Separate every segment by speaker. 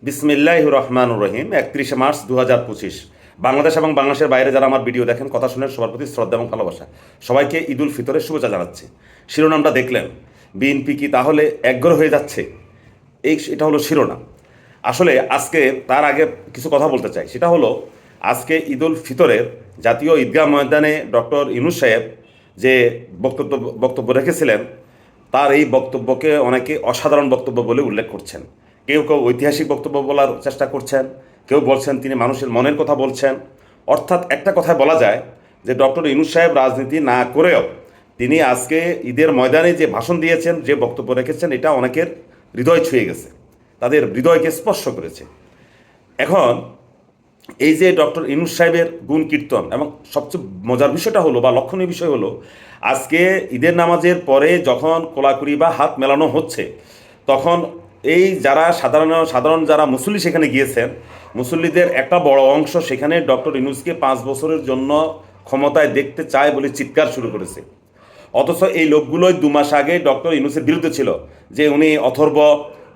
Speaker 1: বিসমিল্লাহির রহমানুর রহিম। 31 মার্চ 2025। বাংলাদেশ এবং বাংলাদেশের বাইরে যারা আমার ভিডিও দেখেন, কথা শুনেন, সবার প্রতি শ্রদ্ধা এবং ভালোবাসা। সবাইকে ঈদ উল ফিতরের শুভেচ্ছা জানাচ্ছি। শিরোনামটা দেখলেন, বিএনপি কি তাহলে একঘর হয়ে যাচ্ছে? এটা হলো শিরোনাম। আসলে আজকে তার আগে কিছু কথা বলতে চাই। সেটা হলো, আজকে ঈদ উল ফিতরের জাতীয় ঈদগাহ ময়দানে ডক্টর ইউনূস সাহেব যে বক্তব্য রেখেছিলেন, তার এই বক্তব্যকে অনেকে অসাধারণ বক্তব্য বলে উল্লেখ করছেন। কেউ কেউ ঐতিহাসিক বক্তব্য বলার চেষ্টা করছেন, কেউ বলছেন তিনি মানুষের মনের কথা বলছেন। অর্থাৎ একটা কথায় বলা যায় যে ডক্টর ইউনূস সাহেব রাজনীতি না করেও তিনি আজকে ঈদের ময়দানে যে ভাষণ দিয়েছেন, যে বক্তব্য রেখেছেন, এটা অনেকের হৃদয় ছুঁয়ে গেছে, তাদের হৃদয়কে স্পর্শ করেছে। এখন এই যে ডক্টর ইউনূস সাহেবের গুণ কীর্তন, এবং সবচেয়ে মজার বিষয়টা হলো বা লক্ষণীয় বিষয় হলো, আজকে ঈদের নামাজের পরে যখন কোলাকুলি বা হাত মেলানো হচ্ছে, তখন এই যারা সাধারণ যারা মুসল্লি সেখানে গিয়েছেন, মুসল্লিদের একটা বড় অংশ সেখানে ডক্টর ইউনূসকে 5 বছরের জন্য ক্ষমতায় দেখতে চায় বলে চিৎকার শুরু করেছে। অথচ এই লোকগুলোই 2 মাস আগে ডক্টর ইউনূসের বিরুদ্ধে ছিল, যে উনি অথর্ব,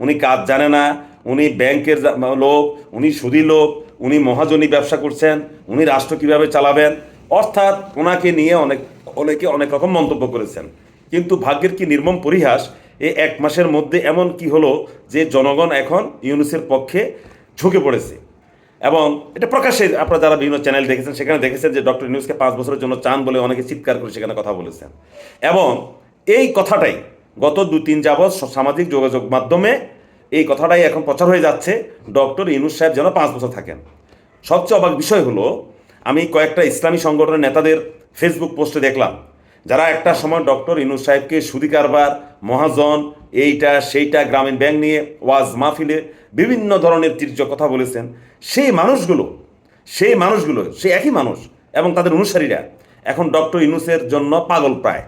Speaker 1: উনি কাজ জানে না, উনি ব্যাংকের লোক, উনি সুদী লোক, উনি মহাজনী ব্যবসা করছেন, উনি রাষ্ট্র কীভাবে চালাবেন। অর্থাৎ ওনাকে নিয়ে অনেকে অনেক রকম মন্তব্য করেছেন। কিন্তু ভাগ্যের কি নির্মম পরিহাস, এই 1 মাসের মধ্যে এমন কি হলো যে জনগণ এখন ইউনূসের পক্ষে ঝুঁকে পড়েছে। এবং এটা প্রকাশ্যে আপনারা যারা বিভিন্ন চ্যানেল দেখেছেন, সেখানে দেখেছেন যে ডক্টর ইউনূসকে 5 বছরের জন্য চান বলে অনেকে চিৎকার করে সেখানে কথা বলেছেন। এবং এই কথাটাই গত 2-3 যাবৎ সামাজিক যোগাযোগ মাধ্যমে এই কথাটাই এখন প্রচার হয়ে যাচ্ছে, ডক্টর ইউনূস সাহেব যেন 5 বছর থাকেন। সবচেয়ে অবাক বিষয় হলো, আমি কয়েকটা ইসলামী সংগঠনের নেতাদের ফেসবুক পোস্টে দেখলাম, যারা একটা সময় ডক্টর ইউনূস সাহেবকে সুদী কারবার, মহাজন, এইটা সেইটা, গ্রামীণ ব্যাংক নিয়ে ওয়াজ মাহফিলে বিভিন্ন ধরনের তীর্য কথা বলেছেন। সেই একই মানুষ এবং তাদের অনুসারীরা এখন ডক্টর ইউনূসের জন্য পাগল প্রায়।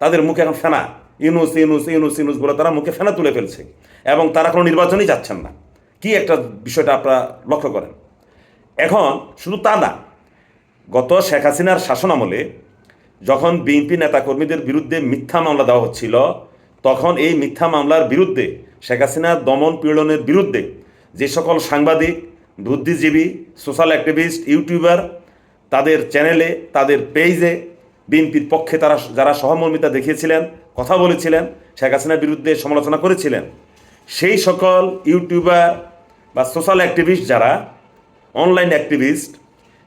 Speaker 1: তাদের মুখে এখন ফেনা, ইউনূস ইউনূস ইউনূস ইউনূস বলে তারা মুখে ফেনা তুলে ফেলছে, এবং তারা কোনো নির্বাচনই যাচ্ছেন না। কি একটা বিষয়টা আপনারা লক্ষ্য করেন। এখন শুধু তা না, গত শেখ হাসিনার শাসনামলে যখন বিএনপি নেতাকর্মীদের বিরুদ্ধে মিথ্যা মামলা দেওয়া হচ্ছিল, তখন এই মিথ্যা মামলার বিরুদ্ধে, শেখ হাসিনার দমন পীড়নের বিরুদ্ধে যে সকল সাংবাদিক, বুদ্ধিজীবী, সোশ্যাল অ্যাক্টিভিস্ট, ইউটিউবার তাদের চ্যানেলে, তাদের পেজে বিএনপির পক্ষে তারা যারা সহমর্মিতা দেখিয়েছিলেন, কথা বলেছিলেন, শেখ হাসিনার বিরুদ্ধে সমালোচনা করেছিলেন, সেই সকল ইউটিউবার বা সোশ্যাল অ্যাক্টিভিস্ট, যারা অনলাইন অ্যাক্টিভিস্ট,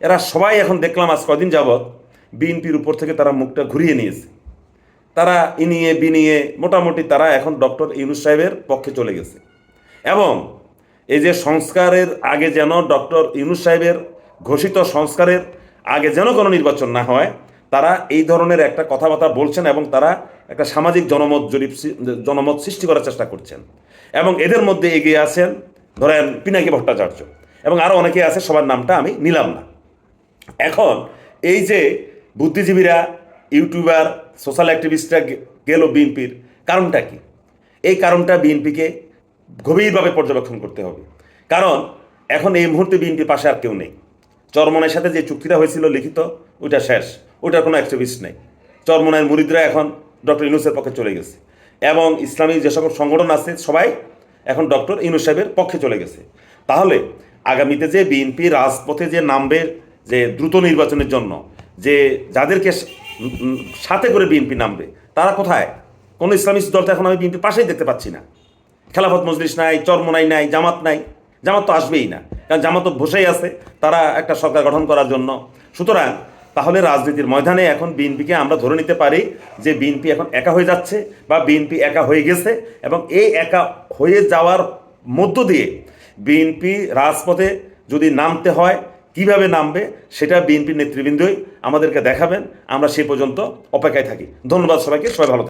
Speaker 1: এরা সবাই এখন দেখলাম আজ কদিন যাবৎ বিএনপির উপর থেকে তারা মুখটা ঘুরিয়ে নিয়েছে। তারা ইনিয়ে বিনিয়ে মোটামুটি তারা এখন ডক্টর ইউনূস সাহেবের পক্ষে চলে গেছে। এবং এই যে সংস্কারের আগে যেন ডক্টর ইউনূস সাহেবের ঘোষিত সংস্কারের আগে যেন কোনো নির্বাচন না হয়, তারা এই ধরনের একটা কথাবার্তা বলছেন, এবং তারা একটা সামাজিক জনমত সৃষ্টি করার চেষ্টা করছেন। এবং এদের মধ্যে এগিয়ে আছেন ধরেন পিনাকি ভট্টাচার্য, এবং আরও অনেকে আছে, সবার নামটা আমি নিলাম না। এখন এই যে বুদ্ধিজীবীরা, ইউটিউবার, সোশ্যাল অ্যাক্টিভিস্টরা গেল বিএনপির, কারণটা কি? এই কারণটা বিএনপিকে গভীরভাবে পর্যবেক্ষণ করতে হবে। কারণ এখন এই মুহূর্তে বিএনপির পাশে আর কেউ নেই। চরমনায়ের সাথে যে চুক্তিটা হয়েছিল লিখিত, ওইটা শেষ, ওইটার কোনো অ্যাক্টিভিস্ট নেই। চরমনায়ের মুরিদরা এখন ডক্টর ইউনূসের পক্ষে চলে গেছে, এবং ইসলামী যে সকল সংগঠন আছে সবাই এখন ডক্টর ইউনূস সাহেবের পক্ষে চলে গেছে। তাহলে আগামীতে যে বিএনপি রাজপথে যে নামবে, যে দ্রুত নির্বাচনের জন্য যে যাদেরকে সাথে করে বিএনপি নামবে, তারা কোথায়? কোনো ইসলামিস্ট দল তো এখন আমি বিএনপির পাশেই দেখতে পাচ্ছি না। খেলাফত মজলিস নাই, চরমোনাই নাই, জামাত নাই। জামাত তো আসবেই না, কারণ জামাত তো বসেই আছে তারা একটা সরকার গঠন করার জন্য। সুতরাং তাহলে রাজনীতির ময়দানে এখন বিএনপিকে আমরা ধরে নিতে পারি যে বিএনপি এখন একা হয়ে যাচ্ছে, বা বিএনপি একা হয়ে গেছে। এবং এই একা হয়ে যাওয়ার মধ্য দিয়ে বিএনপি রাজপথে যদি নামতে হয়, কিভাবে নামবে, সেটা বিএনপির নেতৃবৃন্দই আমাদেরকে দেখাবেন। আমরা সে পর্যন্ত অপেক্ষায় থাকি। ধন্যবাদ সবাইকে, সবাই ভালো থাকবেন।